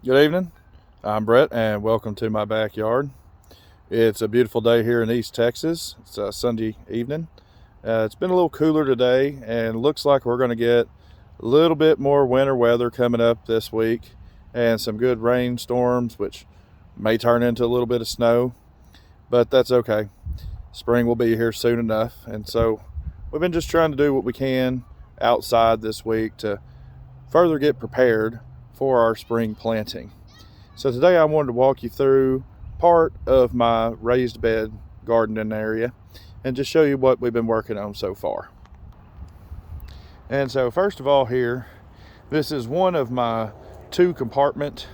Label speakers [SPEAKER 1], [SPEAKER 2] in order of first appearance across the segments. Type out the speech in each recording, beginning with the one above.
[SPEAKER 1] Good evening. I'm Brett, and welcome to my backyard. It's a beautiful day here in East Texas. It's a Sunday evening. It's been a little cooler today, and looks like we're going to get a little bit more winter weather coming up this week, and some good rainstorms, which may turn into a little bit of snow, but that's okay. Spring will be here soon enough, and so we've been just trying to do what we can outside this week to further get prepared for our spring planting. So today I wanted to walk you through part of my raised bed gardening area and just show you what we've been working on so far. And so first of all here, this is one of my 2-compartment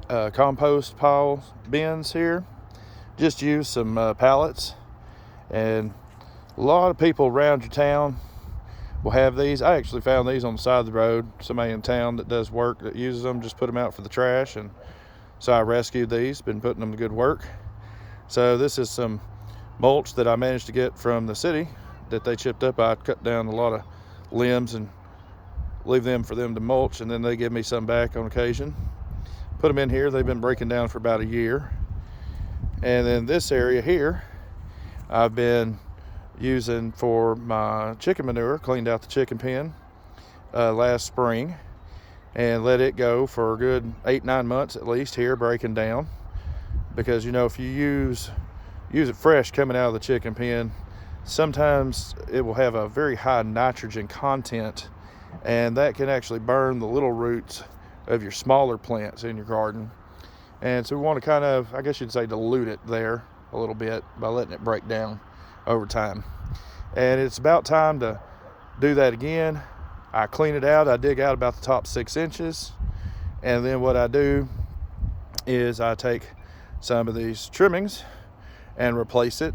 [SPEAKER 1] compost pile bins here. Just use some pallets, and a lot of people around your town will have these. I actually found these on the side of the road. Somebody in town that does work that uses them, just put them out for the trash, and so I rescued these, been putting them to good work. So this is some mulch that I managed to get from the city that they chipped up. I cut down a lot of limbs and leave them for them to mulch, and then they give me some back on occasion. Put them in here. They've been breaking down for about a year. And then this area here I've been using for my chicken manure. Cleaned out the chicken pen last spring and let it go for a good 8-9 months at least here, breaking down, because if you use it fresh coming out of the chicken pen, sometimes it will have a very high nitrogen content, and that can actually burn the little roots of your smaller plants in your garden. And so we want to kind of, I guess you'd say, dilute it there a little bit by letting it break down over time. And it's about time to do that again. I clean it out. I dig out about the top 6 inches. And then what I do is I take some of these trimmings and replace it.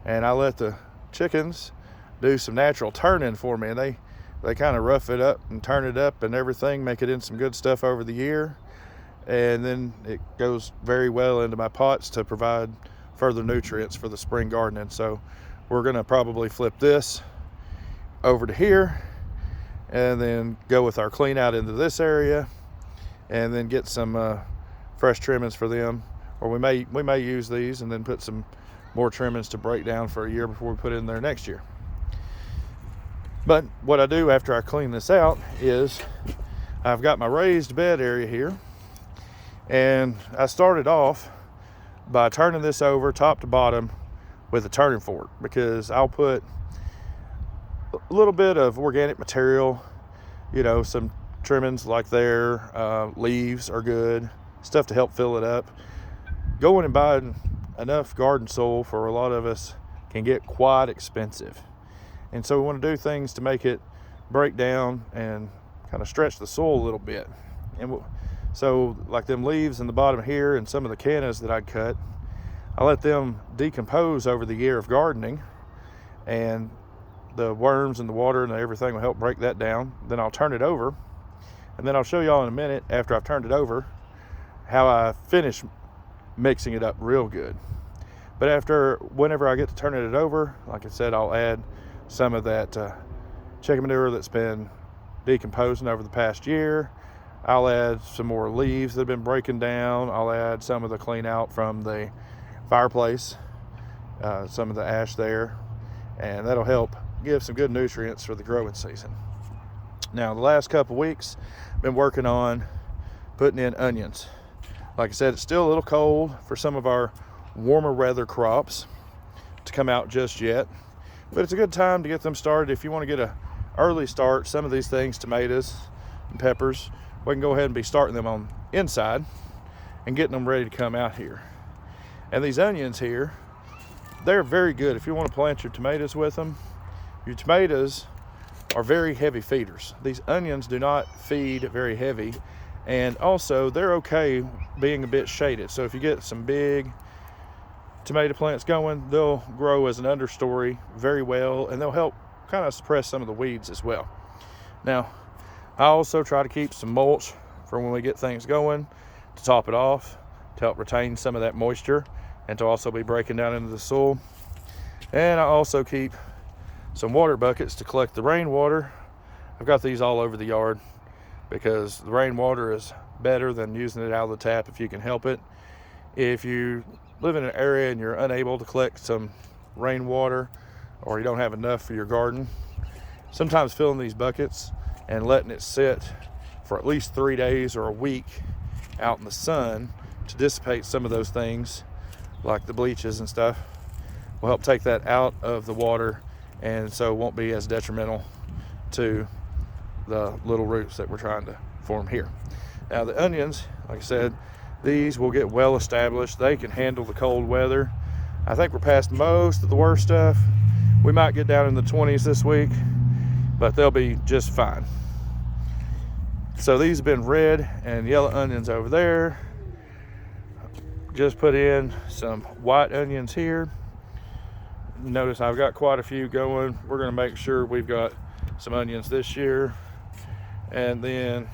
[SPEAKER 1] And I let the chickens do some natural turning for me. And they kind of rough it up and turn it up and everything, make it in some good stuff over the year. And then it goes very well into my pots to provide further nutrients for the spring gardening. So we're going to probably flip this over to here and then go with our clean out into this area, and then get some fresh trimmings for them. Or we may use these and then put some more trimmings to break down for a year before we put it in there next year. But what I do after I clean this out is I've got my raised bed area here, and I started off by turning this over top to bottom with a turning fork, because I'll put a little bit of organic material, some trimmings like there, leaves are good, stuff to help fill it up. Going and buying enough garden soil for a lot of us can get quite expensive. And so we want to do things to make it break down and kind of stretch the soil a little bit. And so like them leaves in the bottom here and some of the cannas that I'd cut, I let them decompose over the year of gardening, and the worms and the water and everything will help break that down. Then I'll turn it over, and then I'll show y'all in a minute after I've turned it over how I finish mixing it up real good. But whenever I get to turning it over, like I said, I'll add some of that chicken manure that's been decomposing over the past year. I'll add some more leaves that have been breaking down. I'll add some of the clean out from the fireplace, some of the ash there, and that'll help give some good nutrients for the growing season. Now, the last couple weeks, I've been working on putting in onions. Like I said, it's still a little cold for some of our warmer weather crops to come out just yet, but it's a good time to get them started. If you want to get an early start, some of these things, tomatoes and peppers, we can go ahead and be starting them on inside and getting them ready to come out here. And these onions here, they're very good if you want to plant your tomatoes with them. Your tomatoes are very heavy feeders. These onions do not feed very heavy, and also they're okay being a bit shaded. So if you get some big tomato plants going, they'll grow as an understory very well, and they'll help kind of suppress some of the weeds as well. Now, I also try to keep some mulch for when we get things going to top it off, to help retain some of that moisture and to also be breaking down into the soil. And I also keep some water buckets to collect the rainwater. I've got these all over the yard because the rainwater is better than using it out of the tap if you can help it. If you live in an area and you're unable to collect some rainwater, or you don't have enough for your garden, sometimes filling these buckets and letting it sit for at least 3 days or a week out in the sun to dissipate some of those things like the bleaches and stuff will help take that out of the water, and so it won't be as detrimental to the little roots that we're trying to form here. Now the onions, like I said, these will get well established. They can handle the cold weather. I think we're past most of the worst stuff. We might get down in the 20s this week, but they'll be just fine. So these have been red and yellow onions over there. Just put in some white onions here. Notice I've got quite a few going. We're going to make sure we've got some onions this year. And then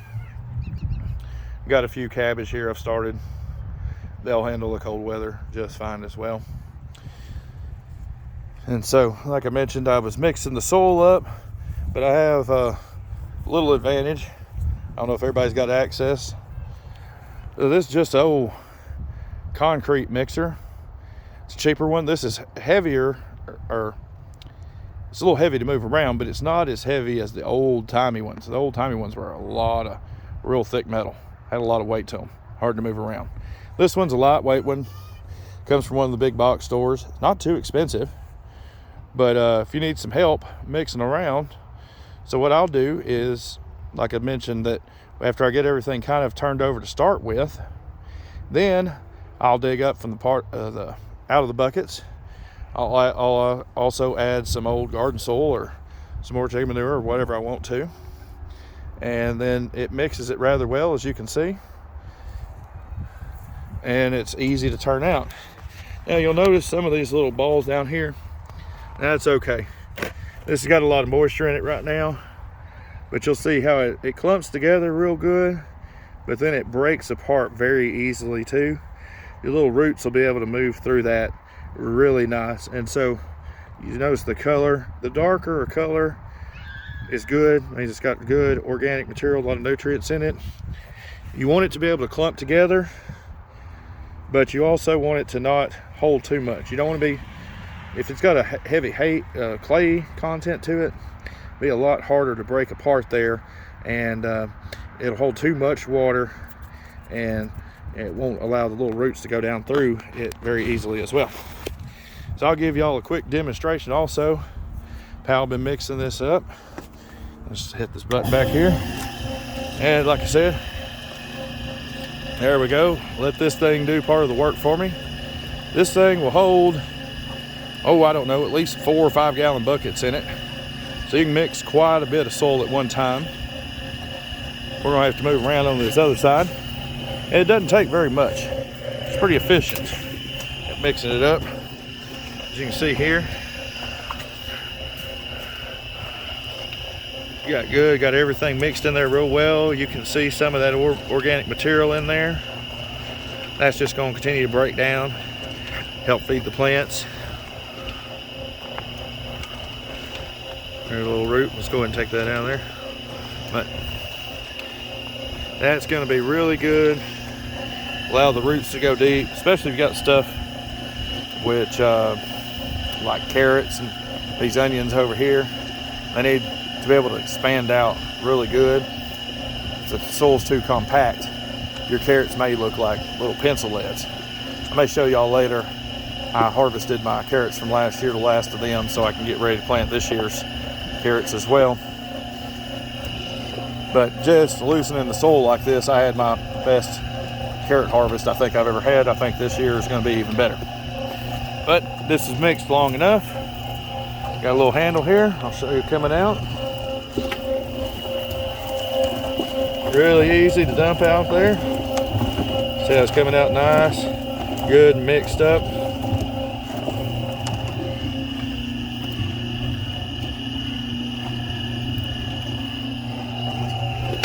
[SPEAKER 1] got a few cabbage here I've started. They'll handle the cold weather just fine as well. And so, like I mentioned, I was mixing the soil up, but I have a little advantage. I don't know if everybody's got access. This is just an old concrete mixer. It's a cheaper one. This is heavier, or it's a little heavy to move around, but it's not as heavy as the old-timey ones. The old-timey ones were a lot of real thick metal. Had a lot of weight to them. Hard to move around. This one's a lightweight one. Comes from one of the big box stores. It's not too expensive, but if you need some help mixing around, so what I'll do is, like I mentioned, that after I get everything kind of turned over to start with, then I'll dig up from the part of out of the buckets. I'll also add some old garden soil or some more chicken manure or whatever I want to, and then it mixes it rather well, as you can see, and it's easy to turn out. Now you'll notice some of these little balls down here. That's okay. This has got a lot of moisture in it right now, but you'll see how it clumps together real good, but then it breaks apart very easily too. Your little roots will be able to move through that really nice. And so you notice the color, the darker color is good. It means it's got good organic material, a lot of nutrients in it. You want it to be able to clump together, but you also want it to not hold too much. You don't want to be, if it's got a heavy clay content to it, it'll be a lot harder to break apart there, and it'll hold too much water, and it won't allow the little roots to go down through it very easily as well. So I'll give y'all a quick demonstration also how I've been mixing this up. Let's hit this button back here, and like I said, there we go. Let this thing do part of the work for me. This thing will hold, I don't know, at least 4 or 5 gallon buckets in it, so you can mix quite a bit of soil at one time. We're gonna have to move around on this other side. And it doesn't take very much. It's pretty efficient at mixing it up. As you can see here, got everything mixed in there real well. You can see some of that organic material in there. That's just going to continue to break down, help feed the plants. There's a little root. Let's go ahead and take that out of there. But that's going to be really good. Allow the roots to go deep, especially if you got stuff which like carrots and these onions over here. They need to be able to expand out really good. If the soil's too compact, your carrots may look like little pencil leads. I may show y'all later. I harvested my carrots from last year, the last of them, so I can get ready to plant this year's carrots as well. But just loosening the soil like this, I had my best carrot harvest I think I've ever had. I think this year is going to be even better. But this is mixed long enough. Got a little handle here. I'll show you coming out. Really easy to dump out there. See how it's coming out nice, good and mixed up.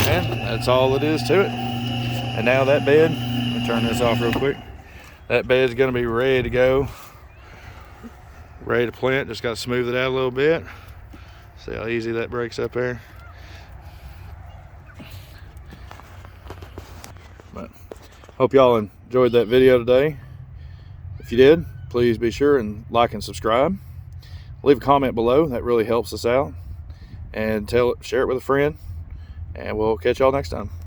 [SPEAKER 1] And that's all it is to it. And now that bed, let me turn this off real quick. That bed's gonna be ready to go. Ready to plant, just gotta smooth it out a little bit. See how easy that breaks up there. Hope y'all enjoyed that video today. If you did, please be sure and like and subscribe. Leave a comment below, that really helps us out. And share it with a friend, and we'll catch y'all next time.